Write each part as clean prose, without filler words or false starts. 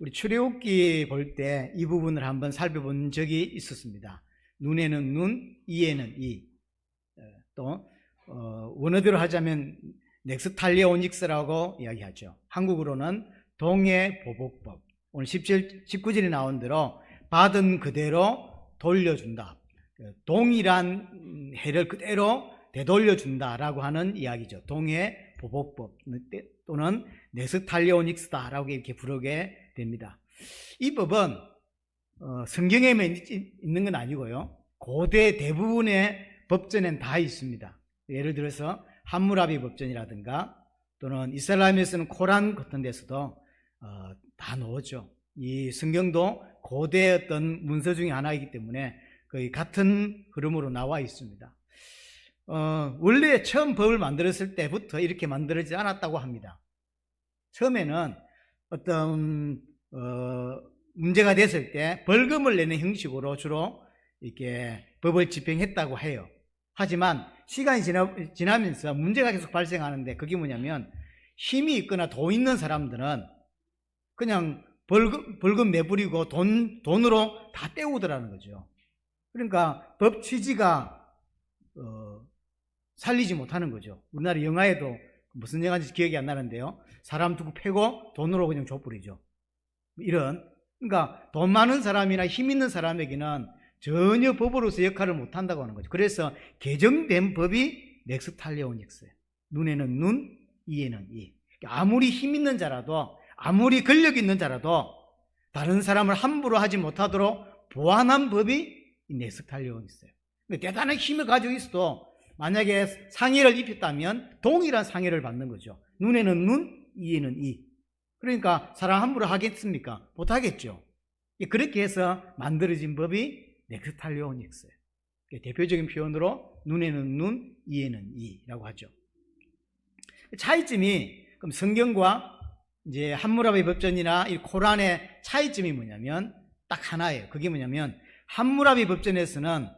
우리 출애굽기 볼 때 이 부분을 한번 살펴본 적이 있었습니다. 눈에는 눈, 이에는 이. 또 원어대로 하자면 넥스탈리오닉스라고 이야기하죠. 한국어로는 동해보복법. 오늘 19절에 나온 대로 받은 그대로 돌려준다. 동일한 해를 그대로 되돌려준다라고 하는 이야기죠. 동해보복법 또는 넥스탈리오닉스다라고 이렇게 부르게 됩니다. 이 법은 성경에만 있는 건 아니고요. 고대 대부분의 법전엔 다 있습니다. 예를 들어서 함무라비 법전이라든가 또는 이슬람에 쓰는 코란 같은 데서도 다 나오죠. 이 성경도 고대 어떤 문서 중에 하나이기 때문에 거의 같은 흐름으로 나와 있습니다. 원래 처음 법을 만들었을 때부터 이렇게 만들어지지 않았다고 합니다. 처음에는 어떤 문제가 됐을 때 벌금을 내는 형식으로 주로 이렇게 법을 집행했다고 해요. 하지만 시간이 지나면서 문제가 계속 발생하는데 그게 뭐냐면 힘이 있거나 돈 있는 사람들은 그냥 벌금 내버리고 돈으로 다 때우더라는 거죠. 그러니까 법 취지가 살리지 못하는 거죠. 우리나라 영화에도 무슨 영화인지 기억이 안 나는데요. 사람 두고 패고 돈으로 그냥 줘버리죠. 이런, 그러니까 돈 많은 사람이나 힘 있는 사람에게는 전혀 법으로서 역할을 못한다고 하는 거죠. 그래서 개정된 법이 넥스탈리오닉스예요. 눈에는 눈, 이에는 이. 아무리 힘 있는 자라도, 아무리 권력 있는 자라도 다른 사람을 함부로 하지 못하도록 보완한 법이 이 넥스탈리오닉스예요. 대단한 힘을 가지고 있어도 만약에 상해를 입혔다면 동일한 상해를 받는 거죠. 눈에는 눈, 이에는 이. 그러니까 사람 함부로 하겠습니까? 못하겠죠. 그렇게 해서 만들어진 법이 넥스탈리오닉스예요. 대표적인 표현으로 눈에는 눈, 이에는 이라고 하죠. 차이점이 그럼 성경과 이제 함무라비 법전이나 이 코란의 차이점이 뭐냐면 딱 하나예요. 그게 뭐냐면 함무라비 법전에서는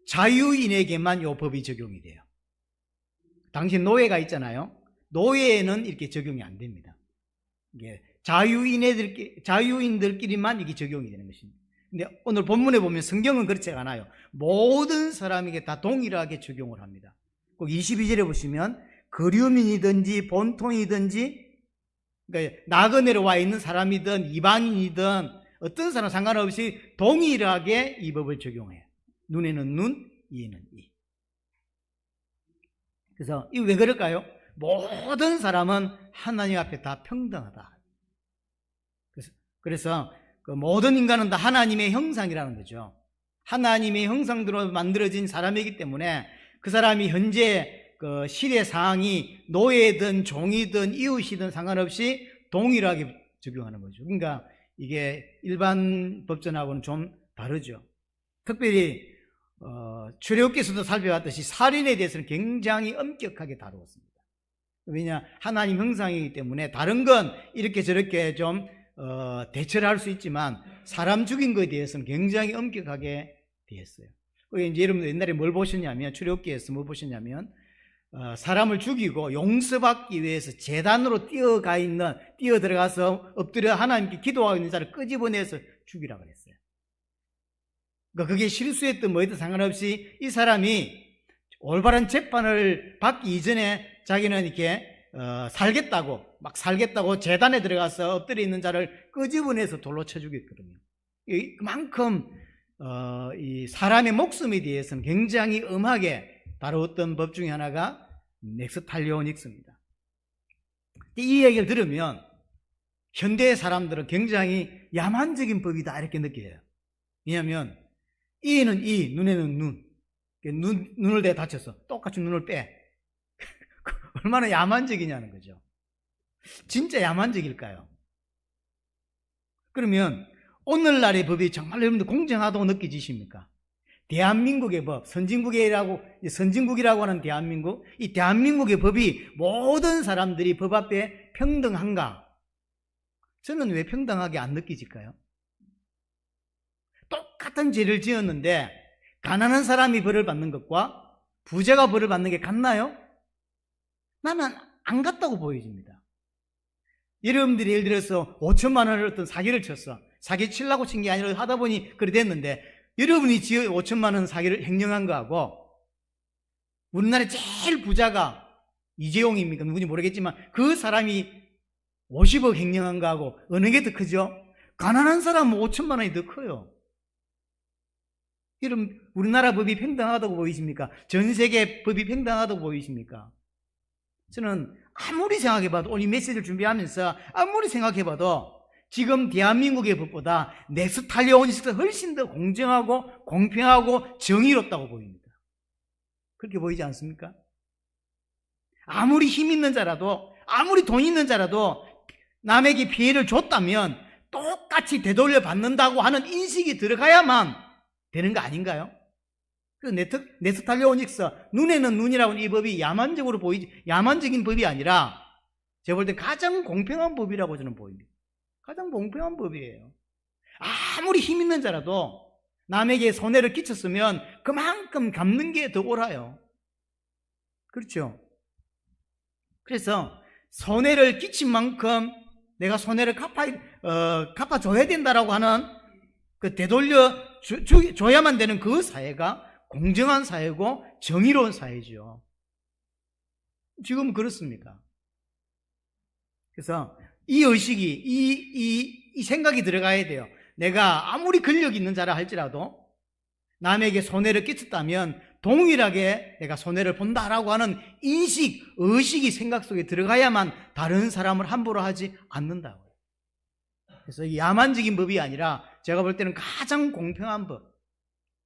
자유인에게만 이 법이 적용이 돼요. 당시 노예가 있잖아요. 노예에는 이렇게 적용이 안 됩니다. 이게 자유인들끼리만 이게 적용이 되는 것입니다. 근데 오늘 본문에 보면 성경은 그렇지 않아요. 모든 사람에게 다 동일하게 적용을 합니다. 꼭 22절에 보시면 거류민이든지 본통이든지 그러니까 나그네로 와 있는 사람이든 이방인이든 어떤 사람 상관없이 동일하게 이 법을 적용해요. 눈에는 눈, 이에는 이. 그래서 이 왜 그럴까요? 모든 사람은 하나님 앞에 다 평등하다. 그래서 그 모든 인간은 다 하나님의 형상이라는 거죠. 하나님의 형상대로 만들어진 사람이기 때문에 그 사람이 현재 그 시대 상황이 노예든 종이든 이웃이든 상관없이 동일하게 적용하는 거죠. 그러니까 이게 일반 법전하고는 좀 다르죠. 특별히 출애굽기에서도 살펴봤듯이 살인에 대해서는 굉장히 엄격하게 다루었습니다. 왜냐? 하나님 형상이기 때문에 다른 건 이렇게 저렇게 좀 대처를 할 수 있지만 사람 죽인 것에 대해서는 굉장히 엄격하게 대했어요. 이제 여러분들 옛날에 뭘 보셨냐면 출애굽기에서 뭘 보셨냐면 사람을 죽이고 용서받기 위해서 제단으로 뛰어 들어가서 엎드려 하나님께 기도하고 있는 자를 끄집어내서 죽이라고 그랬어요. 그러니까 그게 실수했든 뭐든 상관없이 이 사람이 올바른 재판을 받기 이전에 자기는 이렇게 살겠다고 제단에 들어가서 엎드려 있는 자를 끄집어내서 돌로 쳐 죽였거든요. 그만큼 이 사람의 목숨에 대해서는 굉장히 엄하게 다루었던 법 중에 하나가 넥스탈리오닉스입니다. 이 얘기를 들으면 현대의 사람들은 굉장히 야만적인 법이다 이렇게 느껴요. 왜냐하면 이에는 이, 눈에는 눈. 눈을 내 다쳐서 똑같이 눈을 빼. 얼마나 야만적이냐는 거죠. 진짜 야만적일까요? 그러면 오늘날의 법이 정말 여러분들 공정하다고 느껴지십니까? 대한민국의 법, 선진국이라고 하는 대한민국, 이 대한민국의 법이 모든 사람들이 법 앞에 평등한가? 저는 왜 평등하게 안 느껴질까요? 똑같은 죄를 지었는데 가난한 사람이 벌을 받는 것과 부자가 벌을 받는 게 같나요? 나는 안 같다고 보여집니다. 여러분들이 예를 들어서 5천만 원을 어떤 사기를 쳤어. 사기 치려고 친 게 아니라 하다 보니 그래 됐는데, 여러분이 5천만 원 사기를 횡령한 거하고 우리나라의 제일 부자가 이재용입니까? 누군지 모르겠지만 그 사람이 50억 횡령한 거하고 어느 게 더 크죠? 가난한 사람은 5천만 원이 더 커요. 여러분, 우리나라 법이 평등하다고 보이십니까? 전 세계 법이 평등하다고 보이십니까? 저는 아무리 생각해봐도, 오늘 이 메시지를 준비하면서 아무리 생각해봐도 지금 대한민국의 법보다 넥스탈리온식스가 훨씬 더 공정하고 공평하고 정의롭다고 보입니다. 그렇게 보이지 않습니까? 아무리 힘 있는 자라도, 아무리 돈 있는 자라도 남에게 피해를 줬다면 똑같이 되돌려 받는다고 하는 인식이 들어가야만 되는 거 아닌가요? 그래서 넥스탈리온식스, 눈에는 눈이라고 하는 이 법이 야만적으로 보이지, 야만적인 법이 아니라 제가 볼 때 가장 공평한 법이라고 저는 보입니다. 가장 공평한 법이에요. 아무리 힘 있는 자라도 남에게 손해를 끼쳤으면 그만큼 갚는 게 더 옳아요. 그렇죠? 그래서 손해를 끼친 만큼 내가 손해를 갚아줘야 된다라고 하는 그 되돌려줘야만 되는 그 사회가 공정한 사회고 정의로운 사회죠. 지금 그렇습니까? 그래서 이 의식이, 이 생각이 들어가야 돼요. 내가 아무리 권력 있는 자라 할지라도 남에게 손해를 끼쳤다면 동일하게 내가 손해를 본다라고 하는 인식, 의식이 생각 속에 들어가야만 다른 사람을 함부로 하지 않는다고요. 그래서 이 야만적인 법이 아니라 제가 볼 때는 가장 공평한 법,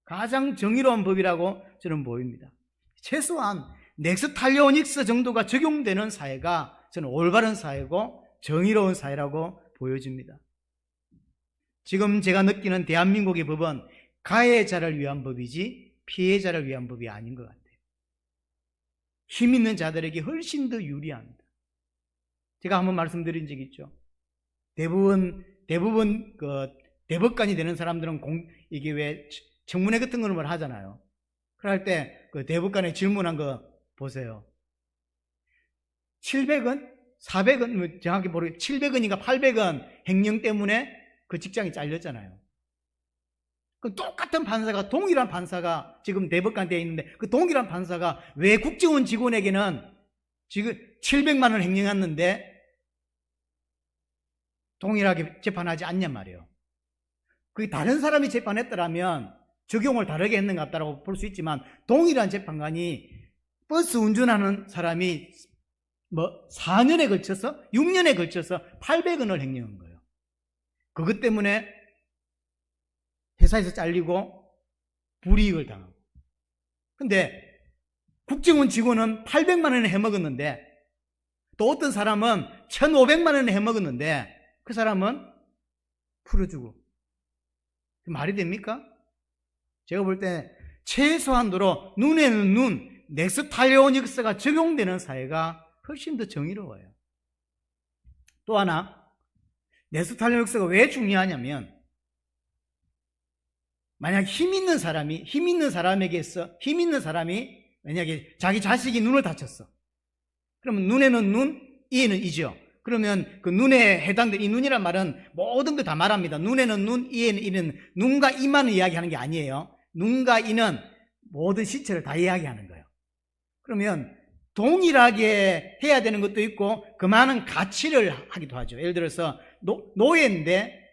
가장 정의로운 법이라고 저는 보입니다. 최소한 넥스탈리온식스 정도가 적용되는 사회가 저는 올바른 사회고 정의로운 사회라고 보여집니다. 지금 제가 느끼는 대한민국의 법은 가해자를 위한 법이지 피해자를 위한 법이 아닌 것 같아요. 힘 있는 자들에게 훨씬 더 유리합니다. 제가 한번 말씀드린 적이 있죠. 대부분 그 대법관이 되는 사람들은 이게 왜 청문회 같은 걸 하잖아요. 그럴 때 그 대법관에 질문한 거 보세요. 700원? 400원? 정확히 모르겠어요. 700원인가 800원 횡령 때문에 그 직장이 잘렸잖아요. 그 똑같은 판사가, 동일한 판사가 지금 대법관 되어 있는데 그 동일한 판사가 왜 국정원 직원에게는 지금 700만 원 횡령했는데 동일하게 재판하지 않냔 말이에요. 그게 다른 사람이 재판했더라면 적용을 다르게 했는 것 같다고 볼 수 있지만 동일한 재판관이 버스 운전하는 사람이 4년에 걸쳐서 6년에 걸쳐서 800원을 횡령한 거예요. 그것 때문에 회사에서 잘리고 불이익을 당하고. 근데 국정원 직원은 800만 원을 해먹었는데 또 어떤 사람은 1,500만 원을 해먹었는데 그 사람은 풀어주고. 말이 됩니까? 제가 볼 때 최소한도로 눈에는 눈, 넥스탈리온식스가 적용되는 사회가 훨씬 더 정의로워요. 또 하나, 넥스탈리온식스가 왜 중요하냐면 만약 힘 있는 사람이 만약에 자기 자식이 눈을 다쳤어. 그러면 눈에는 눈, 이에는 이죠. 그러면 그 눈에 해당되는 이 눈이란 말은 모든 걸 다 말합니다. 눈에는 눈, 이에는 이는 눈과 이만 이야기하는 게 아니에요. 눈과 이는 모든 시체를 다 이야기하는 거예요. 그러면 동일하게 해야 되는 것도 있고 그 많은 가치를 하기도 하죠. 예를 들어서 노예인데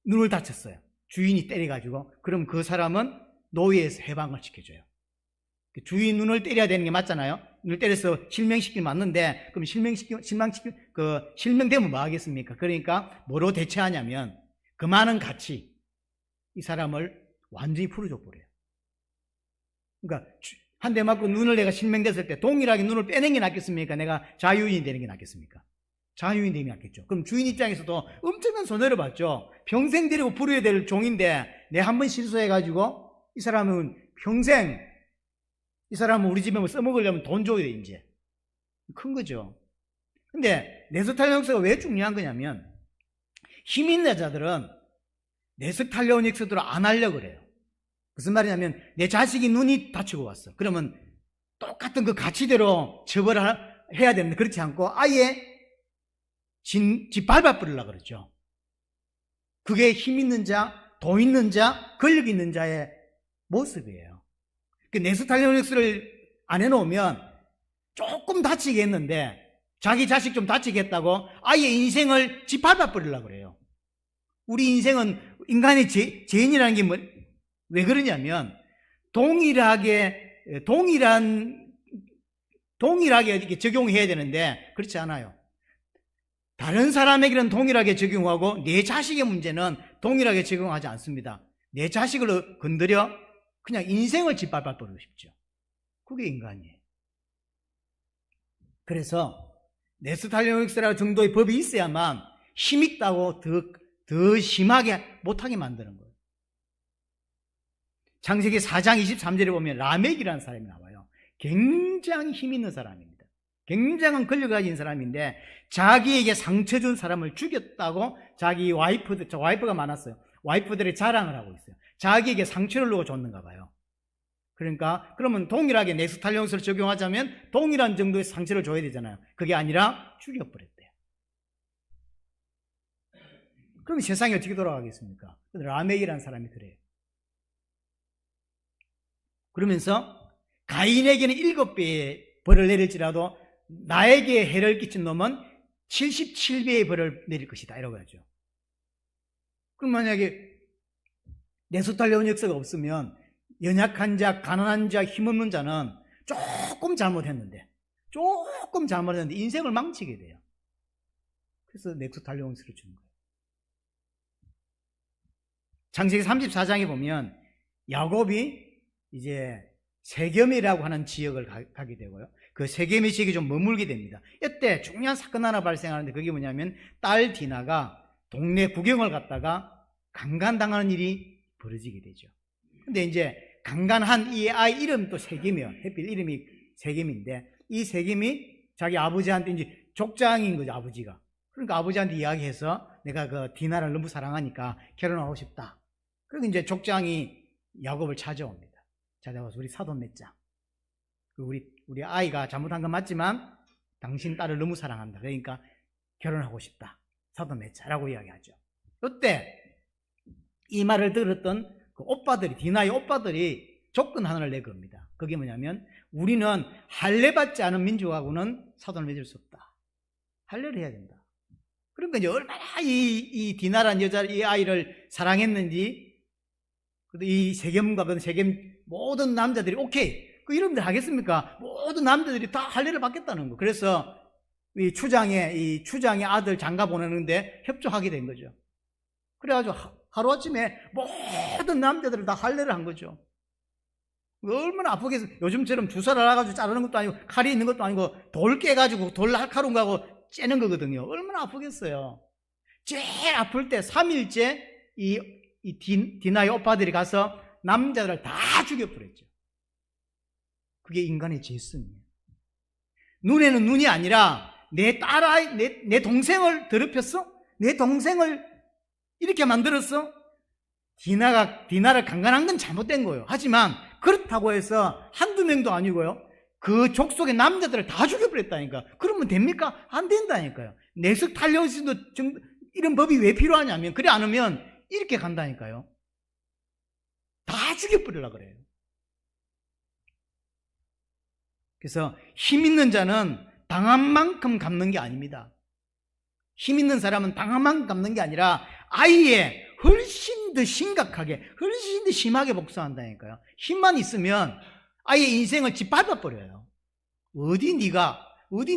눈을 다쳤어요. 주인이 때려가지고. 그럼 그 사람은 노예에서 해방을 시켜줘요. 주인 눈을 때려야 되는 게 맞잖아요. 눈을 때려서 실명시키면 맞는데, 그럼 실명되면 뭐 하겠습니까? 그러니까 뭐로 대체하냐면 그 많은 가치, 이 사람을 완전히 풀어줘 버려요. 그러니까 한 대 맞고 눈을 내가 실명됐을 때 동일하게 눈을 빼는 게 낫겠습니까? 내가 자유인이 되는 게 낫겠습니까? 자유인이 되는 게 낫겠죠. 그럼 주인 입장에서도 엄청난 손해를 봤죠. 평생 데리고 부려야 될 종인데 내 한 번 실수해가지고 이 사람은 평생, 이 사람은 우리 집에 뭐 써먹으려면 돈 줘야 돼, 이제. 큰 거죠. 근데 넥스탈리온식스가 왜 중요한 거냐면 힘 있는 자들은 넥스탈리온식스대로 안 하려고 그래요. 무슨 말이냐면 내 자식이 눈이 다치고 왔어. 그러면 똑같은 그 가치대로 처벌을 해야 되는데 그렇지 않고 아예 집 밟아 버리려고 그러죠. 그게 힘 있는 자, 돈 있는 자, 권력 있는 자의 모습이에요. 그 넥스탈리오닉스를 안 해놓으면 조금 다치겠는데, 자기 자식 좀 다치겠다고 아예 인생을 집 밟아 버리려고 그래요. 우리 인생은 인간의 죄인이라는 게 왜 그러냐면, 동일하게 이렇게 적용해야 되는데, 그렇지 않아요. 다른 사람에게는 동일하게 적용하고, 내 자식의 문제는 동일하게 적용하지 않습니다. 내 자식을 건드려 그냥 인생을 짓밟아 버리고 싶죠. 그게 인간이에요. 그래서 넥스탈리오닉스라는 정도의 법이 있어야만 힘있다고 더 심하게 못하게 만드는 거예요. 창세기 4장 23절에 보면 라멕이라는 사람이 나와요. 굉장히 힘 있는 사람입니다. 굉장한 권력을 가진 사람인데, 자기에게 상처 준 사람을 죽였다고 자기 와이프가 많았어요. 와이프들이 자랑을 하고 있어요. 자기에게 상처를 누가 줬는가 봐요. 그러니까 그러면 동일하게 넥스탈리오닉스를 적용하자면 동일한 정도의 상처를 줘야 되잖아요. 그게 아니라 죽여버렸대요. 그럼 세상이 어떻게 돌아가겠습니까? 라멕이라는 사람이 그래요. 그러면서 가인에게는 7배의 벌을 내릴지라도 나에게 해를 끼친 놈은 77배의 벌을 내릴 것이다, 이라고 하죠. 그럼 만약에 넥스탈리오닉스가 없으면 연약한 자, 가난한 자, 힘없는 자는 조금 잘못했는데 인생을 망치게 돼요. 그래서 넥스탈리오닉스를 주는 거예요. 창세기 34장에 보면 야곱이 이제 세겜이라고 하는 지역을 가게 되고요. 그 세겜의 지역에 좀 머물게 됩니다. 이때 중요한 사건 하나 발생하는데, 그게 뭐냐면 딸 디나가 동네 구경을 갔다가 강간당하는 일이 벌어지게 되죠. 근데 이제 강간한 이 아이 이름도 세겜이에요. 하필 이름이 세겜인데, 이 세겜이 자기 아버지한테 이제 족장인 거죠, 아버지가. 그러니까 아버지한테 이야기해서 내가 그 디나를 너무 사랑하니까 결혼하고 싶다. 그리고 이제 족장이 야곱을 찾아옵니다. 찾아와서 우리 사돈 맺자. 우리 아이가 잘못한 건 맞지만 당신 딸을 너무 사랑한다. 그러니까 결혼하고 싶다. 사돈 맺자라고 이야기하죠. 그때 이 말을 들었던 그 오빠들이, 디나의 오빠들이 조건 하나를 내겁니다. 그게 뭐냐면, 우리는 할례받지 않은 민족하고는 사돈을 맺을 수 없다. 할례를 해야 된다. 그러니까 이제 얼마나 이 디나라는 이 아이를 사랑했는지, 이 세겜과 세겜 모든 남자들이 오케이, 그 이름들 하겠습니까? 모든 남자들이 다 할례를 받겠다는 거. 그래서 이 추장의 아들 장가 보내는데 협조하게 된 거죠. 그래가지고 하루아침에 모든 남자들을 다 할례를 한 거죠. 얼마나 아프겠어요. 요즘처럼 주사를 알아가지고 자르는 것도 아니고 칼이 있는 것도 아니고 돌 깨가지고 돌 칼칼로 가고 째는 거거든요. 얼마나 아프겠어요. 제일 아플 때 3일째 이 디나의 오빠들이 가서 남자들을 다 죽여버렸죠. 그게 인간의 죄성이에요. 눈에는 눈이 아니라 내 딸아이, 내 동생을 더럽혔어? 내 동생을 이렇게 만들었어? 디나를 강간한 건 잘못된 거예요. 하지만 그렇다고 해서 한두 명도 아니고요, 그 족속의 남자들을 다 죽여버렸다니까. 그러면 됩니까? 안 된다니까요. 넥스탈리오닉스도 이런 법이 왜 필요하냐면, 그래 않으면 이렇게 간다니까요. 다 죽여버리려고 그래요. 그래서 힘 있는 자는 당한 만큼 갚는 게 아닙니다. 힘 있는 사람은 당한 만큼 갚는 게 아니라 아예 훨씬 더 심각하게, 훨씬 더 심하게 복수한다니까요. 힘만 있으면 아예 인생을 짓밟아 버려요. 어디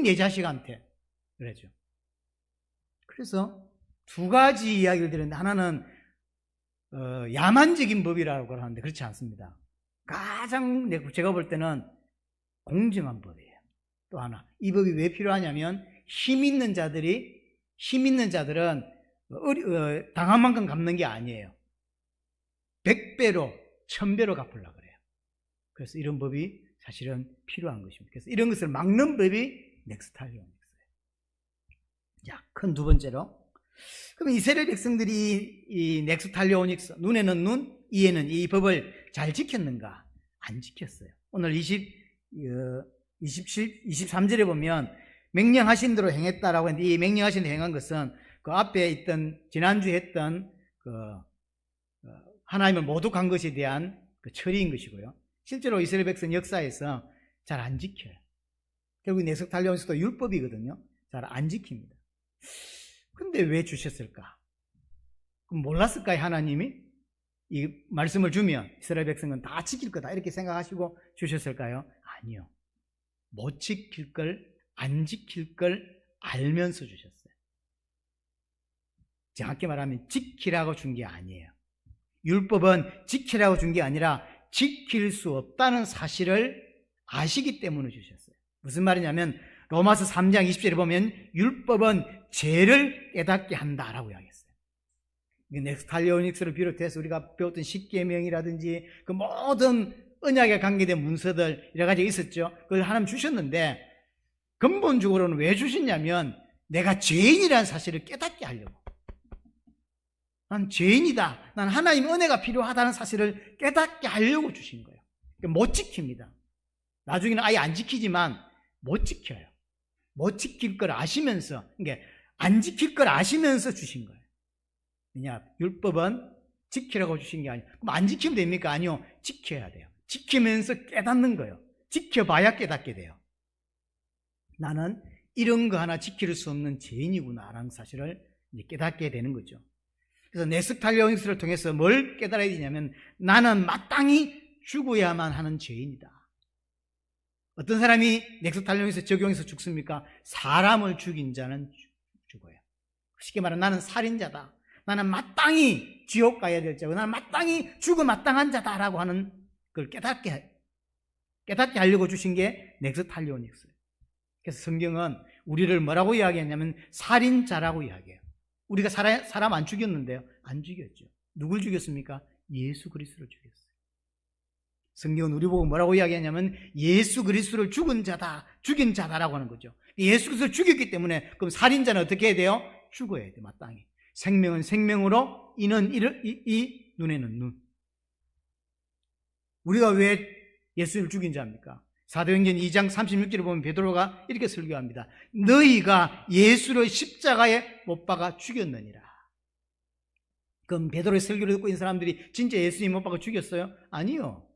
내 자식한테 그러죠. 그래서 두 가지 이야기를 드렸는데, 하나는 야만적인 법이라고 하는데 그렇지 않습니다. 가장 제가 볼 때는 공정한 법이에요. 또 하나, 이 법이 왜 필요하냐면, 힘 있는 자들은 당한 만큼 갚는 게 아니에요. 100배로 1000배로 갚으려고 그래요. 그래서 이런 법이 사실은 필요한 것입니다. 그래서 이런 것을 막는 법이 넥스탈리오닉스예요. 자, 큰 두 번째로, 그럼 이스라엘 백성들이 이 넥스탈리오닉스, 눈에는 눈, 이에는 이 법을 잘 지켰는가? 안 지켰어요. 오늘 23절에 보면 명령하신 대로 행했다라고 했는데, 이 명령하신 대로 행한 것은 그 앞에 있던 지난주에 했던 하나님을 모독한 것에 대한 그 처리인 것이고요. 실제로 이스라엘 백성 역사에서 잘 안 지켜요. 결국 내석달려온수도 율법이거든요. 잘 안 지킵니다. 근데 왜 주셨을까? 그럼 몰랐을까요? 하나님이 이 말씀을 주면 이스라엘 백성은 다 지킬 거다 이렇게 생각하시고 주셨을까요? 아니요. 못 지킬 걸, 안 지킬 걸 알면서 주셨어요. 정확히 말하면 지키라고 준 게 아니에요. 율법은 지키라고 준 게 아니라 지킬 수 없다는 사실을 아시기 때문에 주셨어요. 무슨 말이냐면 로마서 3장 20절에 보면 율법은 죄를 깨닫게 한다라고 이야기했어요. 넥스탈리오닉스를 비롯해서 우리가 배웠던 십계명이라든지 그 모든 언약에 관계된 문서들 여러 가지 있었죠. 그걸 하나님 주셨는데 근본적으로는 왜 주셨냐면 내가 죄인이라는 사실을 깨닫게 하려고. 난 죄인이다. 난 하나님의 은혜가 필요하다는 사실을 깨닫게 하려고 주신 거예요. 못 지킵니다. 나중에는 아예 안 지키지만 못 지켜요. 못 지킬 걸 아시면서, 그러니까 안 지킬 걸 아시면서 주신 거예요. 왜냐? 율법은 지키라고 주신 게 아니에요. 그럼 안 지키면 됩니까? 아니요. 지켜야 돼요. 지키면서 깨닫는 거예요. 지켜봐야 깨닫게 돼요. 나는 이런 거 하나 지킬 수 없는 죄인이구나라는 사실을 깨닫게 되는 거죠. 그래서 네스탈리오닉스를 통해서 뭘 깨달아야 되냐면 나는 마땅히 죽어야만 하는 죄인이다. 어떤 사람이 넥스탈리오닉스 적용해서 죽습니까? 사람을 죽인 자는 죽어요. 쉽게 말하면 나는 살인자다. 나는 마땅히 지옥 가야 될 자고 나는 마땅히 죽어 마땅한 자다라고 하는 걸 깨닫게 하려고 주신 게 넥스탈리오닉스예요. 그래서 성경은 우리를 뭐라고 이야기했냐면 살인자라고 이야기해요. 우리가 사람 안 죽였는데요. 안 죽였죠. 누굴 죽였습니까? 예수 그리스도를 죽였어요. 성경은 우리 보고 뭐라고 이야기하냐면 예수 그리스도를 죽인 자다라고 하는 거죠. 예수 그리스도를 죽였기 때문에 그럼 살인자는 어떻게 해야 돼요? 죽어야 돼요. 마땅히. 생명은 생명으로, 이는 이 눈에는 눈. 우리가 왜 예수를 죽인 자입니까? 사도행전 2장 36절을 보면 베드로가 이렇게 설교합니다. 너희가 예수를 십자가에 못 박아 죽였느니라. 그럼 베드로의 설교를 듣고 있는 사람들이 진짜 예수님 못 박아 죽였어요? 아니요.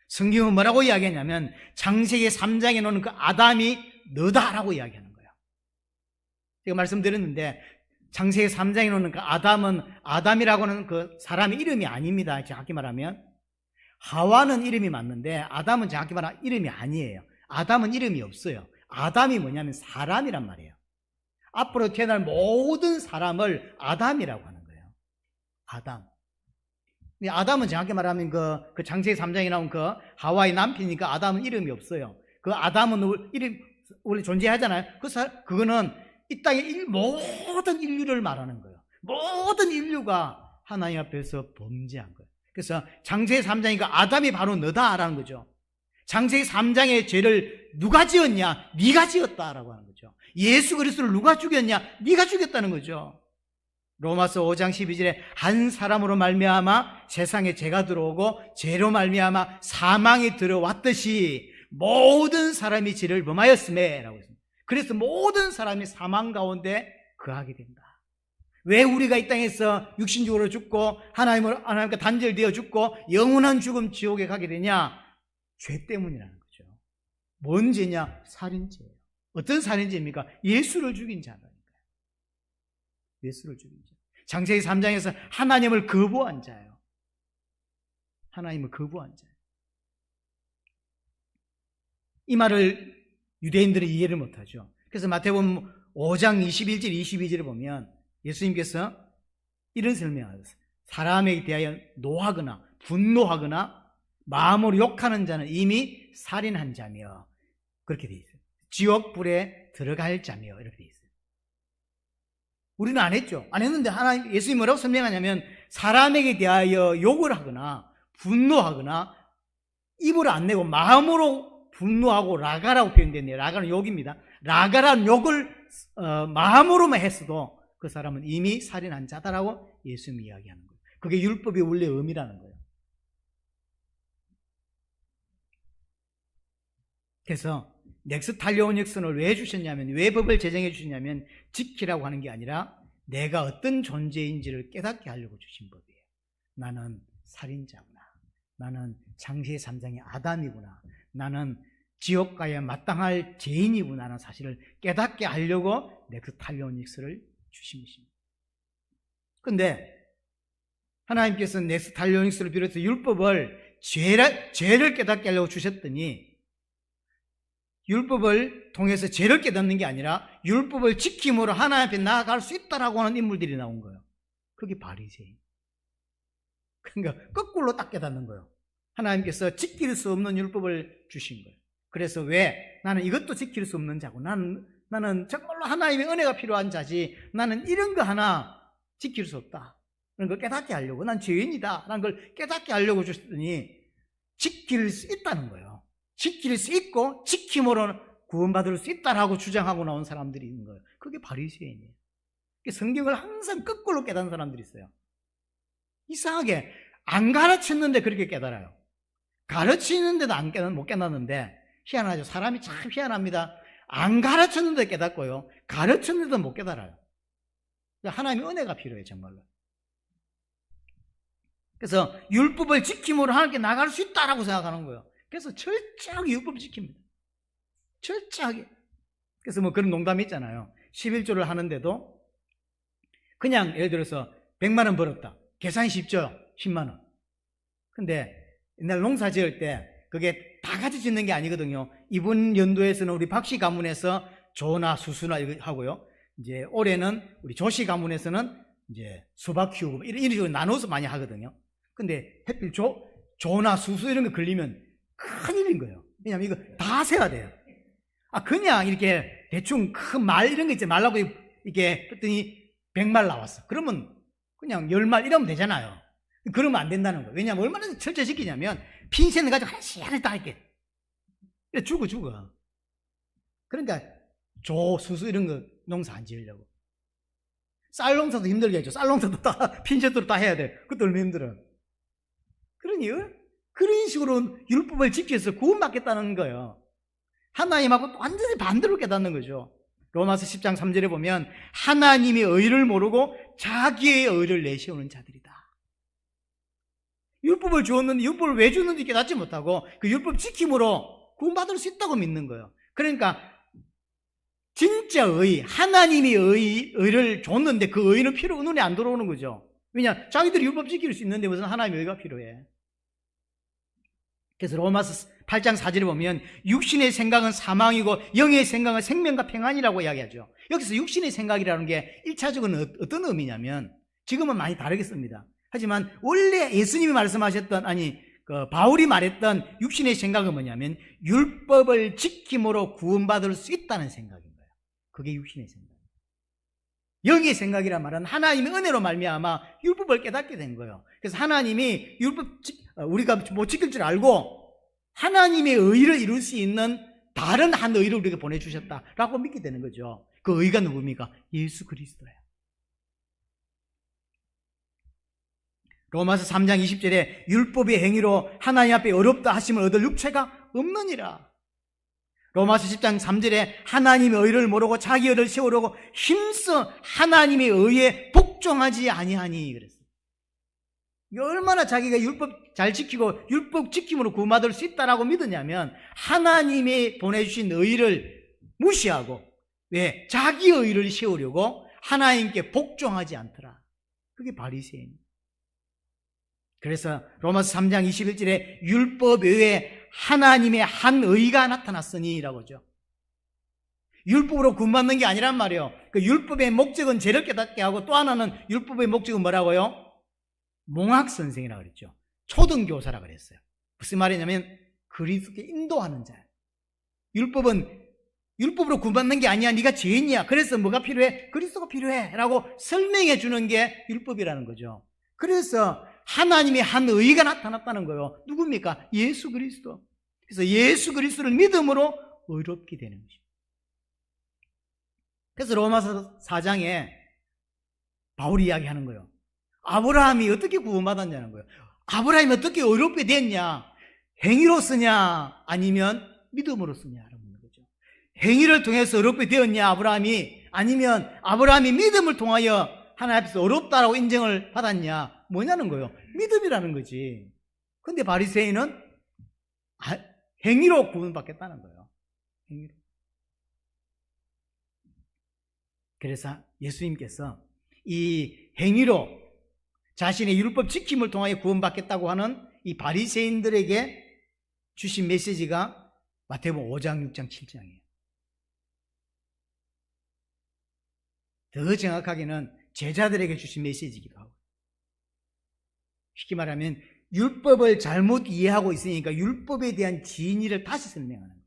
성경은 뭐라고 이야기하냐면 창세기 3장에 나오는 그 아담이 너다라고 이야기하는 거예요. 제가 말씀드렸는데 창세기 3장에 나오는 그 아담이라고 하는 그 사람의 이름이 아닙니다. 정확히 말하면 하와는 이름이 맞는데 아담은 정확히 말하면 이름이 아니에요. 아담은 이름이 없어요. 아담이 뭐냐면 사람이란 말이에요. 앞으로 태어날 모든 사람을 아담이라고 하는 거예요. 아담. 아담은 정확히 말하면 그 창세기 3장에 나온 그 하와의 남편이니까 아담은 이름이 없어요. 그 아담은 이름 원래 존재하잖아요. 그거는 이 땅의 모든 인류를 말하는 거예요. 모든 인류가 하나님 앞에서 범죄한 거예요. 그래서 창세기 3장이니까 아담이 바로 너다라는 거죠. 창세기 3장의 죄를 누가 지었냐? 네가 지었다라고 하는 거죠. 예수 그리스도를 누가 죽였냐? 네가 죽였다는 거죠. 로마서 5장 12절에 한 사람으로 말미암아 세상에 죄가 들어오고 죄로 말미암아 사망이 들어왔듯이 모든 사람이 죄를 범하였음에 라고 했습니다. 그래서 모든 사람이 사망 가운데 거하게 된다. 왜 우리가 이 땅에서 육신적으로 죽고 하나님과 단절되어 죽고 영원한 죽음 지옥에 가게 되냐? 죄 때문이라는 거죠. 뭔 죄냐? 살인죄예요. 어떤 살인죄입니까? 예수를 죽인 자라니까요. 예수를 죽인 자. 창세기 3장에서 하나님을 거부한 자예요. 하나님을 거부한 자예요. 이 말을 유대인들은 이해를 못하죠. 그래서 마태복음 5장 21절 22절을 보면 예수님께서 이런 설명하셨어요. 사람에 대하여 노하거나 분노하거나 마음으로 욕하는 자는 이미 살인한 자며 그렇게 되어 있어요. 지옥불에 들어갈 자며 이렇게 되어 있어요. 우리는 안 했죠. 안 했는데 하나님 예수님이 뭐라고 설명하냐면 사람에게 대하여 욕을 하거나 분노하거나 입을 안 내고 마음으로 분노하고 라가라고 표현됐네요. 라가는 욕입니다. 라가라는 욕을 마음으로만 했어도 그 사람은 이미 살인한 자다라고 예수님이 이야기하는 거예요. 그게 율법의 원래 의미라는 거예요. 그래서 넥스탈리오닉슨을 왜 주셨냐면, 왜 법을 제정해 주셨냐면 지키라고 하는 게 아니라 내가 어떤 존재인지를 깨닫게 하려고 주신 법이에요. 나는 살인자구나. 나는 창세기 3장의 아담이구나. 나는 지옥가에 마땅할 죄인이구나라는 사실을 깨닫게 하려고 넥스탈리오닉스를 주신 것입니다. 그런데 하나님께서는 넥스탈리오닉스를 비롯해서 율법을 죄를 깨닫게 하려고 주셨더니, 율법을 통해서 죄를 깨닫는 게 아니라 율법을 지킴으로 하나님 앞에 나아갈 수 있다라고 하는 인물들이 나온 거예요. 그게 바리새인. 그러니까 거꾸로 딱 깨닫는 거예요. 하나님께서 지킬 수 없는 율법을 주신 거예요. 그래서 왜 나는 이것도 지킬 수 없는 자고, 나는 정말로 하나님의 은혜가 필요한 자지, 나는 이런 거 하나 지킬 수 없다, 그런 걸 깨닫게 하려고, 난 죄인이다 라는 걸 깨닫게 하려고 주셨더니 지킬 수 있다는 거예요. 지킬 수 있고 지킴으로 구원받을 수 있다라고 주장하고 나온 사람들이 있는 거예요. 그게 바리새인이에요. 성경을 항상 거꾸로 깨닫는 사람들이 있어요. 이상하게 안 가르쳤는데 그렇게 깨달아요. 가르치는데도 못 깨닫는데, 희한하죠. 사람이 참 희한합니다. 안 가르쳤는데 깨닫고요, 가르쳤는데도 못 깨달아요. 하나님의 은혜가 필요해요, 정말로. 그래서 율법을 지킴으로 하나님께 나갈 수 있다라고 생각하는 거예요. 그래서 철저하게 율법을 지킵니다. 철저하게. 그래서 뭐 그런 농담이 있잖아요. 11조를 하는데도 그냥 예를 들어서 100만 원 벌었다. 계산이 쉽죠? 10만 원. 근데 옛날 농사 지을 때 그게 다 같이 짓는 게 아니거든요. 이번 연도에서는 우리 박씨 가문에서 조나 수수나 이거 하고요. 이제 올해는 우리 조씨 가문에서는 이제 수박 키우고 이런 식으로 나눠서 많이 하거든요. 근데 하필 조나 수수 이런 거 걸리면 큰일인 거예요. 왜냐면 이거 다 세야 돼요. 그냥 이렇게 대충 큰 말 이런 거 있지 말라고 이렇게 했더니 100말 나왔어. 그러면 그냥 10말 이러면 되잖아요. 그러면 안 된다는 거예요. 왜냐면 얼마나 철저시키냐면 핀셋을 가지고 한 시간을 다 할게. 죽어. 그러니까 수수 이런 거 농사 안 지으려고. 쌀 농사도 힘들게 하죠. 쌀 농사도 다 핀셋으로 다 해야 돼. 그것도 얼마나 힘들어. 그러니 그런 식으로 율법을 지켜서 구원받겠다는 거예요. 하나님하고 완전히 반대로 깨닫는 거죠. 로마서 10장 3절에 보면 하나님의 의를 모르고 자기의 의를 내세우는 자들이다. 율법을 주었는데 율법을 왜 주는지 깨닫지 못하고 그 율법 지킴으로 구원받을 수 있다고 믿는 거예요. 그러니까 진짜 의, 하나님의 의를 줬는데 그 의는 눈에 안 들어오는 거죠. 왜냐? 자기들이 율법 지킬 수 있는데 무슨 하나님의 의가 필요해. 그래서 로마서 8장 4절에 보면 육신의 생각은 사망이고 영의 생각은 생명과 평안이라고 이야기하죠. 여기서 육신의 생각이라는 게 1차적으로 어떤 의미냐면, 지금은 많이 다르겠습니다. 하지만 원래 예수님이 말씀하셨던, 바울이 말했던 육신의 생각은 뭐냐면 율법을 지킴으로 구원받을 수 있다는 생각인 거예요. 그게 육신의 생각. 영의 생각이란 말은 하나님의 은혜로 말미암아 율법을 깨닫게 된 거예요. 그래서 하나님이 우리가 못 지킬 줄 알고 하나님의 의를 이룰 수 있는 다른 한 의를 우리에게 보내주셨다라고 믿게 되는 거죠. 그 의가 누굽니까? 예수 그리스도예요. 로마서 3장 20절에 율법의 행위로 하나님 앞에 어렵다 하심을 얻을 육체가 없느니라. 로마서 10장 3절에 하나님의 의를 모르고 자기 의를 세우려고 힘써 하나님의 의에 복종하지 아니하니 그랬어요. 얼마나 자기가 율법 잘 지키고 율법 지킴으로 구원받을 수 있다라고 믿으냐면 하나님이 보내주신 의를 무시하고, 왜? 자기 의를 세우려고 하나님께 복종하지 않더라. 그게 바리새인이에요. 그래서 로마서 3장 21절에 율법 외에 하나님의 한 의가 나타났으니 라고 하죠. 율법으로 구원받는 게 아니란 말이에요. 그 율법의 목적은 죄를 깨닫게 하고, 또 하나는 율법의 목적은 뭐라고요? 몽학선생이라고 그랬죠. 초등교사라고 그랬어요. 무슨 말이냐면 그리스도께 인도하는 자예요. 율법으로 구원받는 게 아니야. 네가 죄인이야. 그래서 뭐가 필요해? 그리스도가 필요해 라고 설명해 주는 게 율법이라는 거죠. 그래서 하나님의 한 의가 나타났다는 거예요. 누굽니까? 예수 그리스도. 그래서 예수 그리스도를 믿음으로 의롭게 되는 것입니다. 그래서 로마서 4장에 바울이 이야기하는 거예요. 아브라함이 어떻게 구원받았냐는 거예요. 아브라함이 어떻게 의롭게 됐냐? 행위로 쓰냐? 아니면 믿음으로 쓰냐라고 묻는 거죠. 행위를 통해서 어렵게 되었냐 아브라함이, 아니면 아브라함이 믿음을 통하여 하나님 앞에서 어렵다라고 인정을 받았냐, 뭐냐는 거예요. 믿음이라는 거지. 근데 바리새인은 행위로 구원받겠다는 거예요. 행위로. 그래서 예수님께서 이 행위로 자신의 율법 지킴을 통하여 구원받겠다고 하는 이 바리새인들에게 주신 메시지가 마태복음 5장, 6장, 7장이에요. 더 정확하게는 제자들에게 주신 메시지이기도 하고, 쉽게 말하면 율법을 잘못 이해하고 있으니까 율법에 대한 진리를 다시 설명하는 거예요.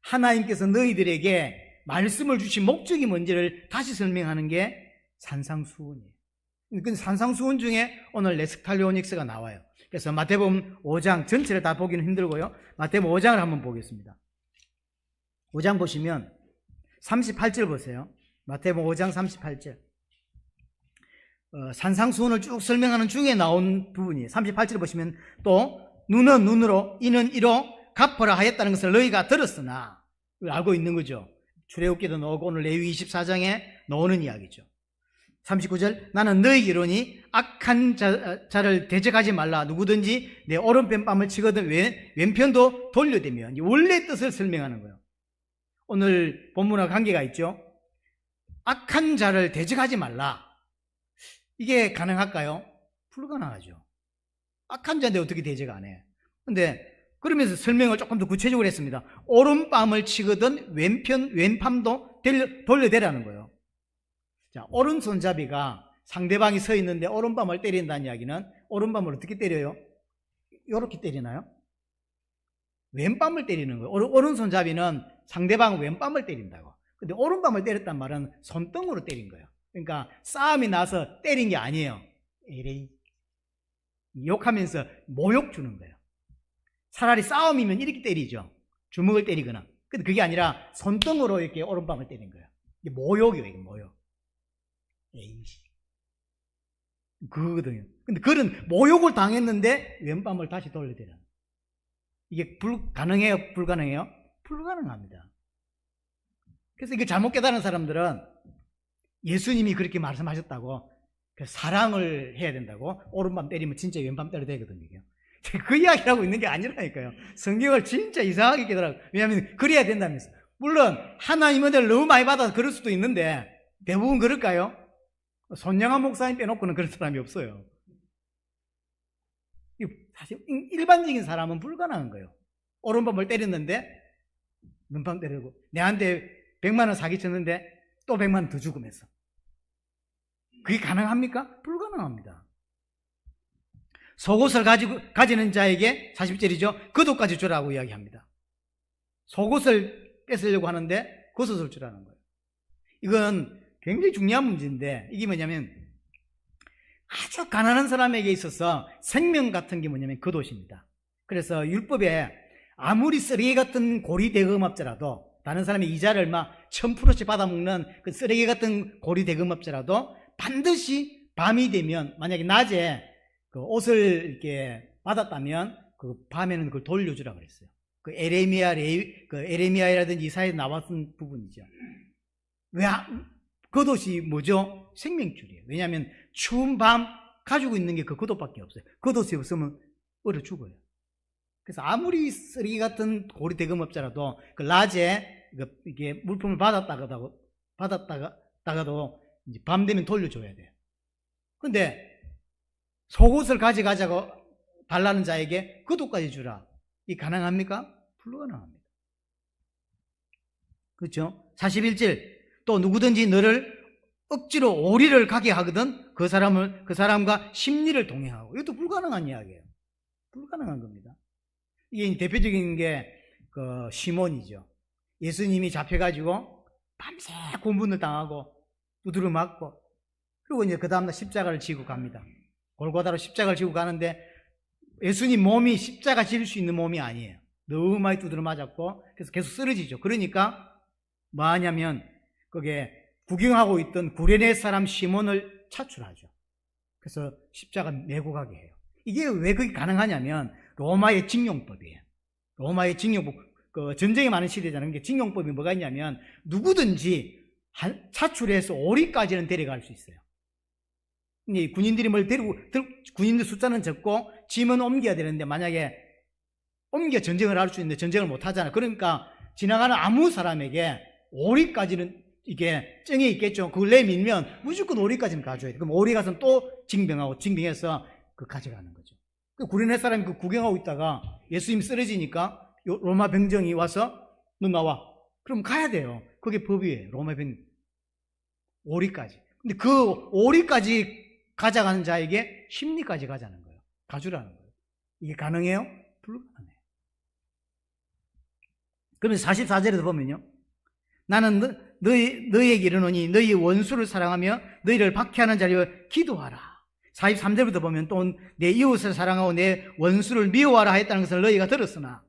하나님께서 너희들에게 말씀을 주신 목적이 뭔지를 다시 설명하는 게 산상수훈이에요. 그 산상수훈 중에 오늘 레스칼리오닉스가 나와요. 그래서 마태복음 5장 전체를 다 보기는 힘들고요. 마태복음 5장을 한번 보겠습니다. 5장 보시면 38절 보세요. 마태복음 5장 38절. 산상수훈을 쭉 설명하는 중에 나온 부분이에요. 38절 보시면 또 눈은 눈으로 이는 이로 갚으라 하였다는 것을 너희가 들었으나, 알고 있는 거죠. 출애굽기도 나오고 오늘 레위기 24장에 나오는 이야기죠. 39절 나는 너희에게 이르노니 악한 자를 대적하지 말라. 누구든지 내 오른편 뺨을 치거든 왼편도 돌려대며, 원래 뜻을 설명하는 거예요. 오늘 본문과 관계가 있죠. 악한 자를 대적하지 말라. 이게 가능할까요? 불가능하죠. 악한 자인데 어떻게 대적 안 해? 근데 그러면서 설명을 조금 더 구체적으로 했습니다. 오른뺨을 치거든 왼팔도 돌려대라는 거예요. 자, 오른손잡이가 상대방이 서 있는데 오른밤을 때린다는 이야기는, 오른밤을 어떻게 때려요? 이렇게 때리나요? 왼밤을 때리는 거예요. 오른손잡이는 상대방 왼밤을 때린다고. 근데 오른밤을 때렸단 말은 손등으로 때린 거예요. 그러니까 싸움이 나서 때린 게 아니에요. 에레이. 욕하면서 모욕 주는 거예요. 차라리 싸움이면 이렇게 때리죠. 주먹을 때리거나. 근데 그게 아니라 손등으로 이렇게 오른밤을 때린 거예요. 이게 모욕이에요, 이게 모욕. 에이씨. 그거거든요. 근데 그런 모욕을 당했는데 왼밤을 다시 돌려대라. 이게 가능해요? 불가능해요? 불가능합니다. 그래서 이걸 잘못 깨달은 사람들은 예수님이 그렇게 말씀하셨다고, 사랑을 해야 된다고, 오른밤 때리면 진짜 왼밤 때려야 되거든요. 그 이야기를 하고 있는 게 아니라니까요. 성경을 진짜 이상하게 깨달아요. 왜냐하면 그래야 된다면서. 물론 하나님 은혜를 너무 많이 받아서 그럴 수도 있는데 대부분 그럴까요? 손영한 목사님 빼놓고는 그런 사람이 없어요. 사실 일반적인 사람은 불가능한 거예요. 오른밤을 때렸는데 눈밤 때리고, 내한테 100만 원 사기쳤는데 또 100만 원 더 주고면서. 그게 가능합니까? 불가능합니다. 속옷을 가지는 자에게 40절이죠. 겉옷까지 주라고 이야기합니다. 속옷을 뺏으려고 하는데 겉옷을 주라는 거예요. 이건 굉장히 중요한 문제인데, 이게 뭐냐면 아주 가난한 사람에게 있어서 생명 같은 게 뭐냐면 겉옷입니다. 그래서 율법에 아무리 쓰레기 같은 고리 대금업자라도, 다른 사람의 이자를 막 1000%씩 받아먹는 그 쓰레기 같은 고리 대금업자라도 반드시 밤이 되면, 만약에 낮에 그 옷을 이렇게 받았다면 그 밤에는 그걸 돌려주라 그랬어요. 그 에레미야라든지 이사야에 나왔던 부분이죠. 왜? 겉옷이 뭐죠? 생명줄이에요. 왜냐하면 추운 밤 가지고 있는 게 그 겉옷밖에 없어요. 겉옷이 없으면 얼어 죽어요. 그래서 아무리 쓰레기 같은 고리 대금업자라도 그 낮에 이게 물품을 받았다가도 이제 밤 되면 돌려줘야 돼요. 근데 속옷을 가져가자고 달라는 자에게 겉옷까지 주라. 이 가능합니까? 불가능합니다. 그렇죠? 41절 또 누구든지 너를 억지로 오리를 가게 하거든 그 사람과 심리를 동행하고. 이것도 불가능한 이야기예요. 불가능한 겁니다. 이게 대표적인 게 그 시몬이죠. 예수님이 잡혀가지고 밤새 고문을 당하고 두드려 맞고, 그리고 이제 그 다음날 십자가를 지고 갑니다. 골고다로 십자가를 지고 가는데 예수님 몸이 십자가 질 수 있는 몸이 아니에요. 너무 많이 두드려 맞았고, 그래서 계속 쓰러지죠. 그러니까 뭐 하냐면 그게 구경하고 있던 구레네 사람 시몬을 차출하죠. 그래서 십자가 메고 가게 해요. 이게 왜 그게 가능하냐면 로마의 징용법이에요. 로마의 징용법. 그 전쟁이 많은 시대잖아요. 그러니까 징용법이 뭐가 있냐면 누구든지 차출해서 오리까지는 데려갈 수 있어요. 군인들이 군인들 숫자는 적고 짐은 옮겨야 되는데 만약에 옮겨 전쟁을 할 수 있는데 전쟁을 못 하잖아요. 그러니까 지나가는 아무 사람에게 오리까지는 이게 정해 있겠죠. 그걸 내밀면 무조건 오리까지는 가져야 돼. 그럼 오리 가서 또 징병해서 가져가는 거죠. 구레네 사람이 구경하고 있다가 예수님 쓰러지니까 로마 병정이 와서 너 나와. 그럼 가야 돼요. 그게 법이에요. 로마 병 오리까지. 근데 그 오리까지 가져가는 자에게 심리까지 가자는 거예요. 가주라는 거예요. 이게 가능해요? 불가능해요. 그러면서 44절에도 보면요. 나는 너희에게 이르노니 너희 원수를 사랑하며 너희를 박해하는 자리에 기도하라. 43절부터 보면 또 내 이웃을 사랑하고 내 원수를 미워하라 했다는 것을 너희가 들었으나,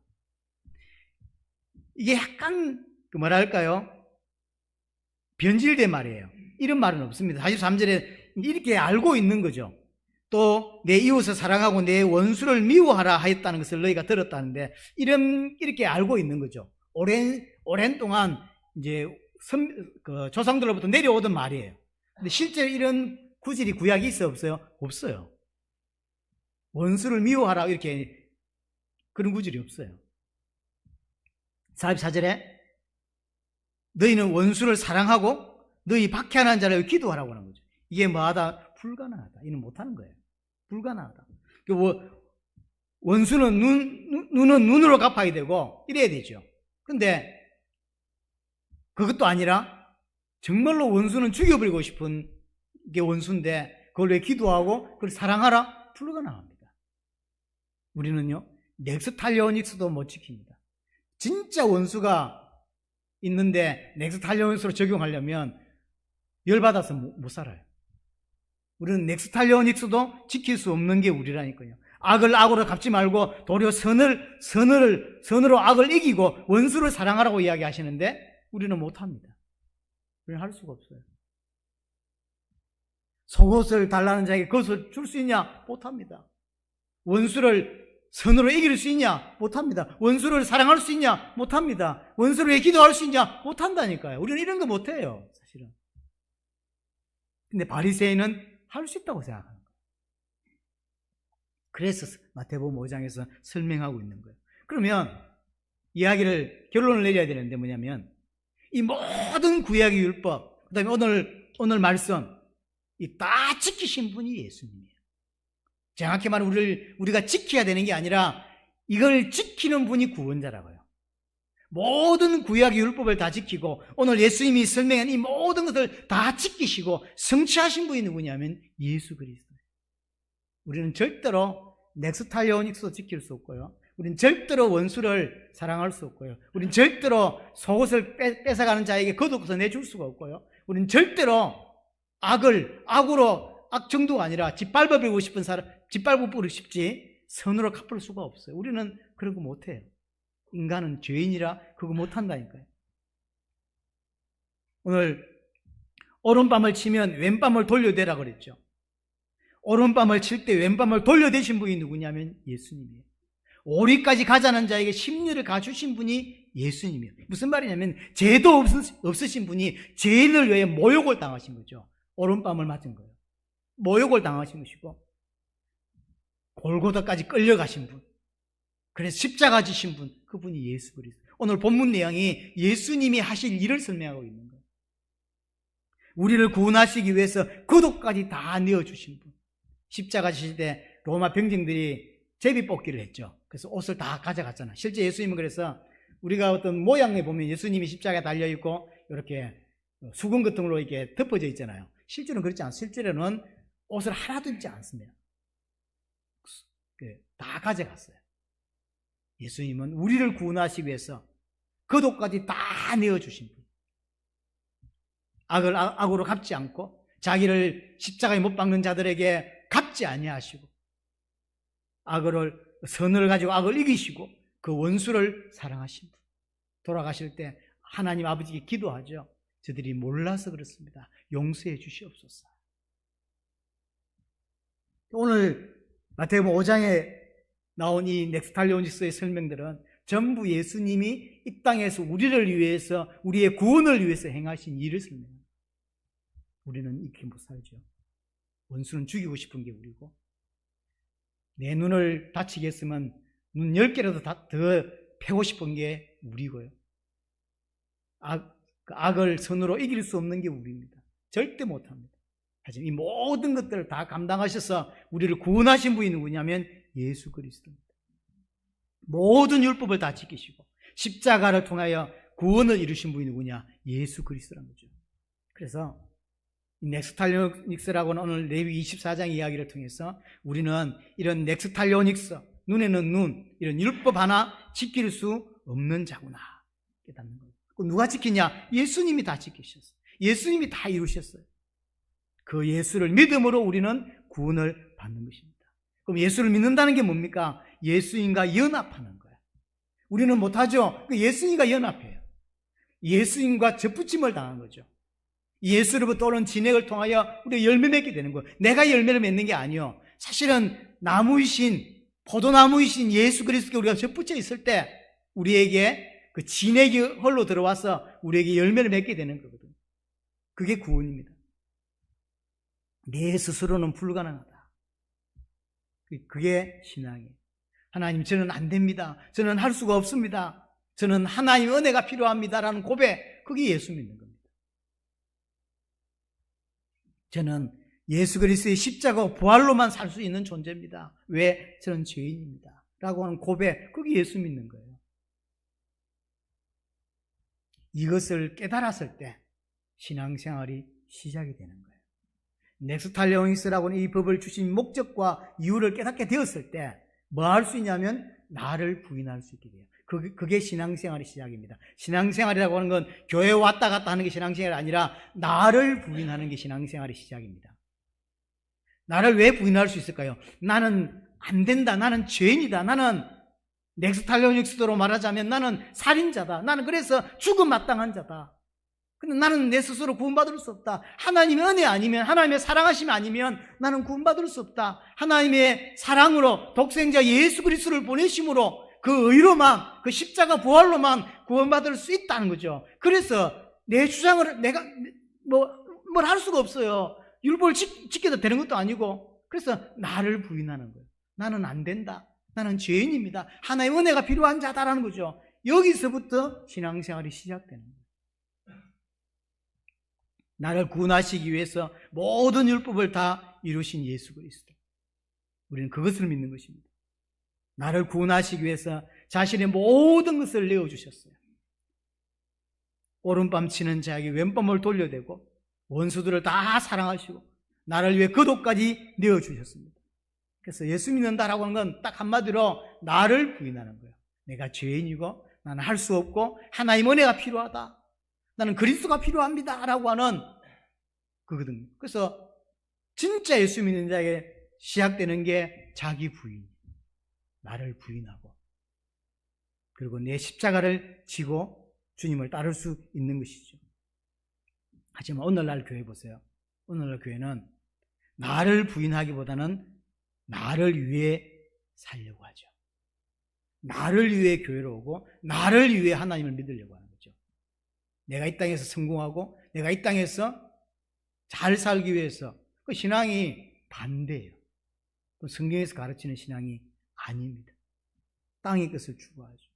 이게 약간 뭐랄까요? 변질된 말이에요. 이런 말은 없습니다. 43절에 이렇게 알고 있는 거죠. 또 내 이웃을 사랑하고 내 원수를 미워하라 하였다는 것을 너희가 들었다는데, 이렇게 알고 있는 거죠. 오랜 동안 이제 조상들로부터 내려오던 말이에요. 근데 실제로 이런 구절이 구약이 있어 없어요? 없어요. 원수를 미워하라 이렇게 그런 구절이 없어요. 44절에 너희는 원수를 사랑하고 너희 박해하는 자를 기도하라고 하는 거죠. 이게 뭐하다? 불가능하다. 이는 못하는 거예요. 불가능하다. 원수는 눈은 눈으로 갚아야 되고 이래야 되죠. 근데 그것도 아니라 정말로 원수는 죽여버리고 싶은 게 원수인데 그걸 왜 기도하고 그걸 사랑하라? 불가능합니다. 우리는요 넥스탈리오닉스도 못 지킵니다. 진짜 원수가 있는데 넥스탈리오닉스로 적용하려면 열받아서 못 살아요. 우리는 넥스탈리오닉스도 지킬 수 없는 게 우리라니까요. 악을 악으로 갚지 말고 도리어 선으로 악을 이기고 원수를 사랑하라고 이야기하시는데 우리는 못합니다. 우리는 할 수가 없어요. 속옷을 달라는 자에게 그것을 줄 수 있냐? 못합니다. 원수를 선으로 이길 수 있냐? 못합니다. 원수를 사랑할 수 있냐? 못합니다. 원수를 왜 기도할 수 있냐? 못한다니까요. 우리는 이런 거 못해요, 사실은. 근데 바리새인은 할 수 있다고 생각하는 거예요. 그래서 마태복음 5장에서 설명하고 있는 거예요. 그러면 결론을 내려야 되는데 뭐냐면 이 모든 구약의 율법, 그 다음에 오늘 말씀 다 지키신 분이 예수님이에요. 정확히 말하면 우리가 지켜야 되는 게 아니라 이걸 지키는 분이 구원자라고요. 모든 구약의 율법을 다 지키고 오늘 예수님이 설명한 이 모든 것을 다 지키시고 성취하신 분이 누구냐면 예수 그리스도예요. 우리는 절대로 넥스탈리오닉스도 지킬 수 없고요. 우리는 절대로 원수를 사랑할 수 없고요. 우리는 절대로 속옷을 뺏어가는 자에게 겉옷을 내줄 수가 없고요. 우리는 절대로 악 정도가 아니라 짓밟아버리고 싶은 사람, 짓밟아버리고 싶지 선으로 갚을 수가 없어요. 우리는 그런 거 못해요. 인간은 죄인이라 그거 못한다니까요. 오늘 오른밤을 치면 왼밤을 돌려대라 그랬죠. 오른밤을 칠 때 왼밤을 돌려대신 분이 누구냐면 예수님이에요. 오리까지 가자는 자에게 심리를 가주신 분이 예수님이에요. 무슨 말이냐면 죄도 없으신 분이 죄인을 위해 모욕을 당하신 거죠. 오른밤을 맞은 거예요. 모욕을 당하신 것이고 골고다까지 끌려가신 분, 그래서 십자가 지신 분, 그분이 예수 그리스도. 오늘 본문 내용이 예수님이 하실 일을 설명하고 있는 거예요. 우리를 구원하시기 위해서 그도까지 다 내어주신 분. 십자가 지실 때 로마 병정들이 제비뽑기를 했죠. 그래서 옷을 다 가져갔잖아요. 실제 예수님은 그래서 우리가 어떤 모양에 보면 예수님이 십자가에 달려있고 이렇게 수건 같은 걸로 이렇게 덮어져 있잖아요. 실제로는 그렇지 않아요. 실제로는 옷을 하나도 입지 않습니다. 다 가져갔어요. 예수님은 우리를 구원하시기 위해서 그도까지 다 내어주신 분. 악을 악으로 갚지 않고 자기를 십자가에 못 박는 자들에게 갚지 아니하시고 선을 가지고 악을 이기시고 그 원수를 사랑하신 분. 돌아가실 때 하나님 아버지께 기도하죠. 저들이 몰라서 그렇습니다. 용서해 주시옵소서. 오늘 마태복음 5장에 나온 이 넥스탈리오닉스의 설명들은 전부 예수님이 이 땅에서 우리를 위해서, 우리의 구원을 위해서 행하신 일을 설명합니다. 우리는 이렇게 못 살죠. 원수는 죽이고 싶은 게 우리고, 내 눈을 다치게 했으면 눈 10개라도 더 패고 싶은 게 우리고요. 악을 선으로 이길 수 없는 게 우리입니다. 절대 못합니다. 하지만 이 모든 것들을 다 감당하셔서 우리를 구원하신 분이 누구냐면 예수 그리스도입니다. 모든 율법을 다 지키시고 십자가를 통하여 구원을 이루신 분이 누구냐? 예수 그리스도라는 거죠. 그래서 넥스탈리오닉스라고는 오늘 레위 24장 이야기를 통해서 우리는 이런 넥스탈리오닉스, 눈에는 눈, 이런 율법 하나 지킬 수 없는 자구나 깨닫는 거예요. 누가 지키냐? 예수님이 다 지키셨어요. 예수님이 다 이루셨어요. 그 예수를 믿음으로 우리는 구원을 받는 것입니다. 그럼 예수를 믿는다는 게 뭡니까? 예수님과 연합하는 거예요. 우리는 못하죠. 예수님과 연합해요. 예수님과 접붙임을 당한 거죠. 예수로부터 오는 진액을 통하여 우리가 열매 맺게 되는 거예요. 내가 열매를 맺는 게 아니요. 사실은 나무이신, 포도나무이신 예수 그리스도께 우리가 접붙여 있을 때 우리에게 그 진액이 홀로 들어와서 우리에게 열매를 맺게 되는 거거든요. 그게 구원입니다. 내 스스로는 불가능하다. 그게 신앙이에요. 하나님, 저는 안 됩니다. 저는 할 수가 없습니다. 저는 하나님의 은혜가 필요합니다라는 고백, 그게 예수 믿는 겁니다. 저는 예수 그리스도의 십자가 부활로만 살 수 있는 존재입니다. 왜? 저는 죄인입니다 라고 하는 고백, 그게 예수 믿는 거예요. 이것을 깨달았을 때 신앙생활이 시작이 되는 거예요. 넥스탈리오닉스라고는 이 법을 주신 목적과 이유를 깨닫게 되었을 때 뭐 할 수 있냐면 나를 부인할 수 있게 돼요. 그게 신앙생활의 시작입니다. 신앙생활이라고 하는 건 교회 왔다 갔다 하는 게 신앙생활이 아니라 나를 부인하는 게 신앙생활의 시작입니다. 나를 왜 부인할 수 있을까요? 나는 안 된다. 나는 죄인이다. 나는 넥스탈리오닉스로 말하자면 나는 살인자다. 나는 그래서 죽음 마땅한 자다. 근데 나는 내 스스로 구원받을 수 없다. 하나님의 은혜 아니면, 하나님의 사랑하심 아니면 나는 구원받을 수 없다. 하나님의 사랑으로 독생자 예수 그리스도를 보내심으로 그 의로만, 그 십자가 부활로만 구원받을 수 있다는 거죠. 그래서 내 주장을 내가 뭘 할 수가 없어요. 율법을 지켜도 되는 것도 아니고. 그래서 나를 부인하는 거예요. 나는 안 된다. 나는 죄인입니다. 하나님의 은혜가 필요한 자다라는 거죠. 여기서부터 신앙생활이 시작되는 거예요. 나를 구원하시기 위해서 모든 율법을 다 이루신 예수 그리스도. 우리는 그것을 믿는 것입니다. 나를 구원하시기 위해서 자신의 모든 것을 내어주셨어요. 오른밤 치는 자에게 왼밤을 돌려대고 원수들을 다 사랑하시고 나를 위해 거독까지 내어주셨습니다. 그래서 예수 믿는다라고 하는 건 딱 한마디로 나를 부인하는 거예요. 내가 죄인이고 나는 할 수 없고 하나님의 은혜가 필요하다. 나는 그리스도가 필요합니다 라고 하는 그거거든요. 그래서 진짜 예수 믿는 자에게 시작되는 게 자기 부인, 나를 부인하고 그리고 내 십자가를 지고 주님을 따를 수 있는 것이죠. 하지만 오늘날 교회 보세요. 오늘날 교회는 나를 부인하기보다는 나를 위해 살려고 하죠. 나를 위해 교회로 오고 나를 위해 하나님을 믿으려고 하는 거죠. 내가 이 땅에서 성공하고 내가 이 땅에서 잘 살기 위해서. 그 신앙이 반대예요. 성경에서 가르치는 신앙이 아닙니다. 땅의 것을 추구하죠.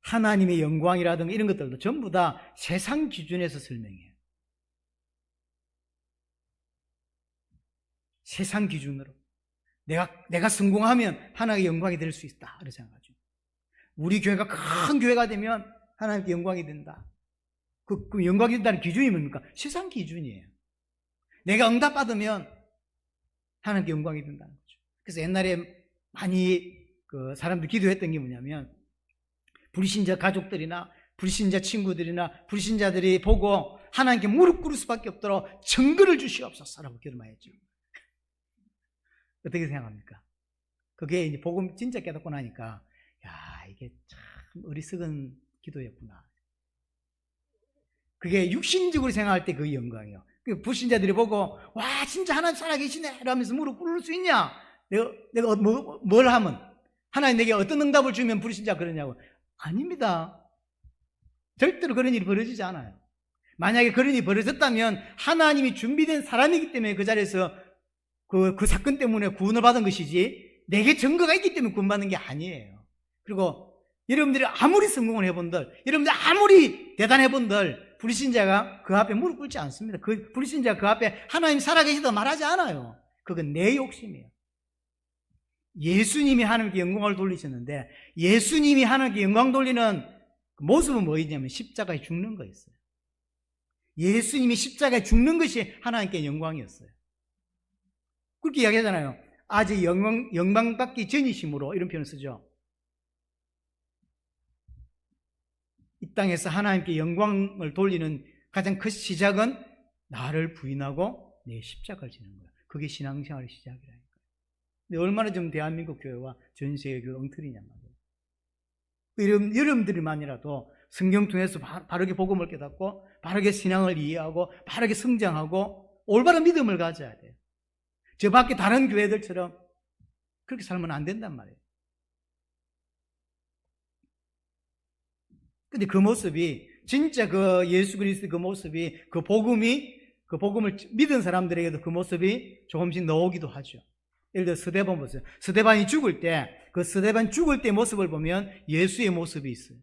하나님의 영광이라든가 이런 것들도 전부 다 세상 기준에서 설명해요. 세상 기준으로 내가 성공하면 하나님의 영광이 될 수 있다 이렇게 생각하죠. 우리 교회가 큰 교회가 되면 하나님께 영광이 된다. 그 영광이 된다는 기준이 뭡니까? 세상 기준이에요. 내가 응답받으면 하나님께 영광이 된다는 거죠. 그래서 옛날에 많이 그 사람들 기도했던 게 뭐냐면 불신자 가족들이나 불신자 친구들이나 불신자들이 보고 하나님께 무릎 꿇을 수밖에 없도록 증거를 주시옵소서라고 기도 많이 했죠. 어떻게 생각합니까? 그게 이제 복음 진짜 깨닫고 나니까 야, 이게 참 어리석은 기도였구나. 그게 육신적으로 생각할 때 그 영광이에요. 불신자들이 보고 와 진짜 하나님 살아계시네 이러면서 무릎 꿇을 수 있냐? 내가 뭘 하면 하나님 내게 어떤 응답을 주면 불신자 그러냐고. 아닙니다. 절대로 그런 일이 벌어지지 않아요. 만약에 그런 일이 벌어졌다면 하나님이 준비된 사람이기 때문에 그 자리에서 그 사건 때문에 구원을 받은 것이지, 내게 증거가 있기 때문에 구원받는 게 아니에요. 그리고 여러분들이 아무리 성공을 해본들, 여러분들이 아무리 대단해본들, 불신자가 그 앞에 무릎 꿇지 않습니다. 그 불신자가 그 앞에 하나님 살아계시다 말하지 않아요. 그건 내 욕심이에요. 예수님이 하나님께 영광을 돌리셨는데, 예수님이 하나님께 영광 돌리는 그 모습은 뭐였냐면 십자가에 죽는 거였어요. 예수님이 십자가에 죽는 것이 하나님께 영광이었어요. 그렇게 이야기하잖아요. 아직 영광받기 전이심으로, 이런 표현을 쓰죠. 이 땅에서 하나님께 영광을 돌리는 가장 큰 시작은 나를 부인하고 내 십자가를 지는 거야. 그게 신앙생활의 시작이라니까요. 근데 얼마나 좀 대한민국 교회와 전 세계 교회 엉터리냔 말이에요. 여러분들만이라도 성경 통해서 바르게 복음을 깨닫고 바르게 신앙을 이해하고 바르게 성장하고 올바른 믿음을 가져야 돼요. 저 밖에 다른 교회들처럼 그렇게 살면 안 된단 말이에요. 근데 그 모습이, 진짜 그 예수 그리스도의 그 모습이, 그 복음을 믿은 사람들에게도 그 모습이 조금씩 나오기도 하죠. 예를 들어 스데반 보세요. 스데반이 죽을 때, 그 스데반 죽을 때 모습을 보면 예수의 모습이 있어요.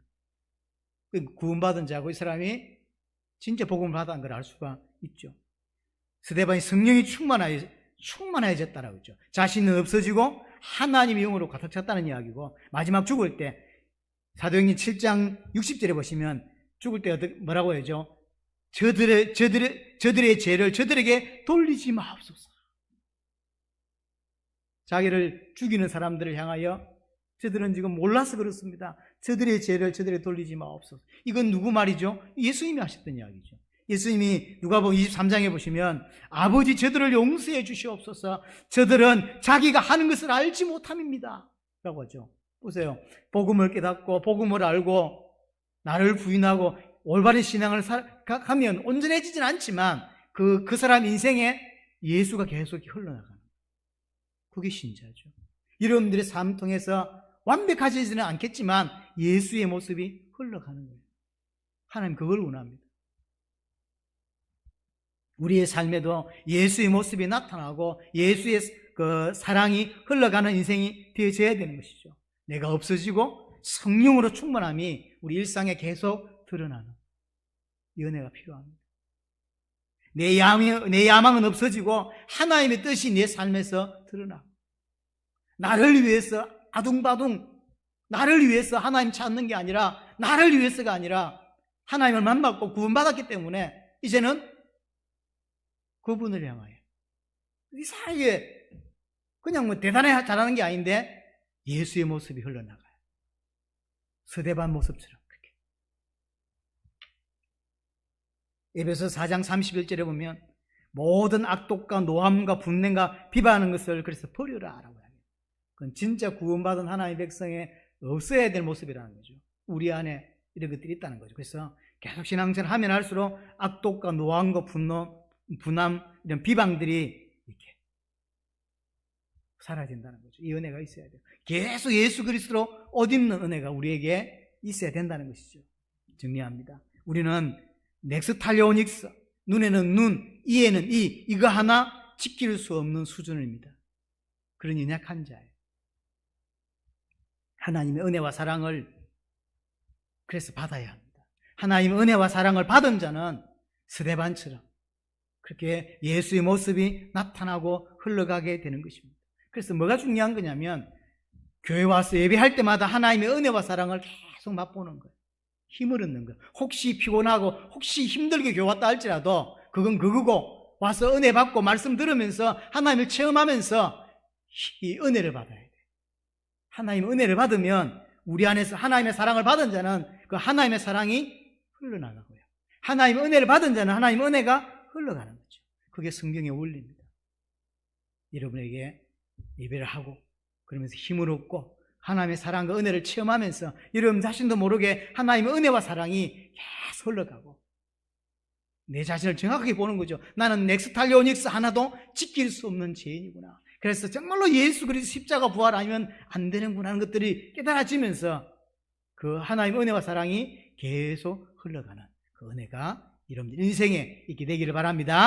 구원받은 자고 이 사람이 진짜 복음을 받은 걸 알 수가 있죠. 스데반이 성령이 충만해졌다라고 했죠. 자신은 없어지고 하나님의 영으로 가득 찼다는 이야기고, 마지막 죽을 때 사도행전 7장 60절에 보시면 죽을 때 뭐라고 하죠? 저들의 죄를 저들에게 돌리지 마옵소서. 자기를 죽이는 사람들을 향하여 저들은 지금 몰라서 그렇습니다. 저들의 죄를 저들에게 돌리지 마옵소서. 이건 누구 말이죠? 예수님이 하셨던 이야기죠. 예수님이 누가복음 23장에 보시면 아버지 저들을 용서해 주시옵소서. 저들은 자기가 하는 것을 알지 못함입니다 라고 하죠. 보세요. 복음을 깨닫고 복음을 알고 나를 부인하고 올바른 신앙을 하면 온전해지진 않지만 그 사람 인생에 예수가 계속 흘러나가는, 그게 신자죠. 여러분들의 삶 통해서 완벽하지는 않겠지만 예수의 모습이 흘러가는 거예요. 하나님 그걸 원합니다. 우리의 삶에도 예수의 모습이 나타나고 예수의 그 사랑이 흘러가는 인생이 되어져야 되는 것이죠. 내가 없어지고 성령으로 충만함이 우리 일상에 계속 드러나는 이 은혜가 필요합니다. 내 야망은 없어지고 하나님의 뜻이 내 삶에서 드러나고, 나를 위해서 아둥바둥, 나를 위해서 하나님 찾는 게 아니라, 나를 위해서가 아니라 하나님을 만났고 구원받았기 때문에 이제는 그분을 향하여, 이상하게 그냥 뭐 대단해 잘하는 게 아닌데 예수의 모습이 흘러나가요. 스데반 모습처럼 그렇게. 에베소 4장 31절에 보면 모든 악독과 노함과 분냄과 비방하는 것을 그래서 버려라 라고 해요. 그건 진짜 구원받은 하나님의 백성에 없어야 될 모습이라는 거죠. 우리 안에 이런 것들이 있다는 거죠. 그래서 계속 신앙생활을 하면 할수록 악독과 노함과 분함, 이런 비방들이 이렇게 사라진다는 거죠. 이 은혜가 있어야 돼요. 계속 예수 그리스도로 옷 입는 은혜가 우리에게 있어야 된다는 것이죠. 정리합니다. 우리는 넥스탈리오닉스, 눈에는 눈, 이에는 이거 하나 지킬 수 없는 수준입니다. 그런 연약한 자예요. 하나님의 은혜와 사랑을 그래서 받아야 합니다. 하나님의 은혜와 사랑을 받은 자는 스데반처럼 그렇게 예수의 모습이 나타나고 흘러가게 되는 것입니다. 그래서 뭐가 중요한 거냐면 교회 와서 예배할 때마다 하나님의 은혜와 사랑을 계속 맛보는 거예요. 힘을 얻는 거예요. 혹시 피곤하고 혹시 힘들게 교회 왔다 할지라도 그건 그거고, 와서 은혜 받고 말씀 들으면서 하나님을 체험하면서 이 은혜를 받아야 돼요. 하나님의 은혜를 받으면 우리 안에서 하나님의 사랑을 받은 자는 그 하나님의 사랑이 흘러나가고요. 하나님의 은혜를 받은 자는 하나님의 은혜가 흘러가는 거죠. 그게 성경의 원리입니다. 여러분에게 예배를 하고 그러면서 힘을 얻고 하나님의 사랑과 은혜를 체험하면서 여러분 자신도 모르게 하나님의 은혜와 사랑이 계속 흘러가고 내 자신을 정확하게 보는 거죠. 나는 넥스탈리오닉스 하나도 지킬 수 없는 죄인이구나. 그래서 정말로 예수 그리스도 십자가 부활 아니면 안 되는구나 하는 것들이 깨달아지면서 그 하나님의 은혜와 사랑이 계속 흘러가는 그 은혜가 여러분들 인생에 있게 되기를 바랍니다.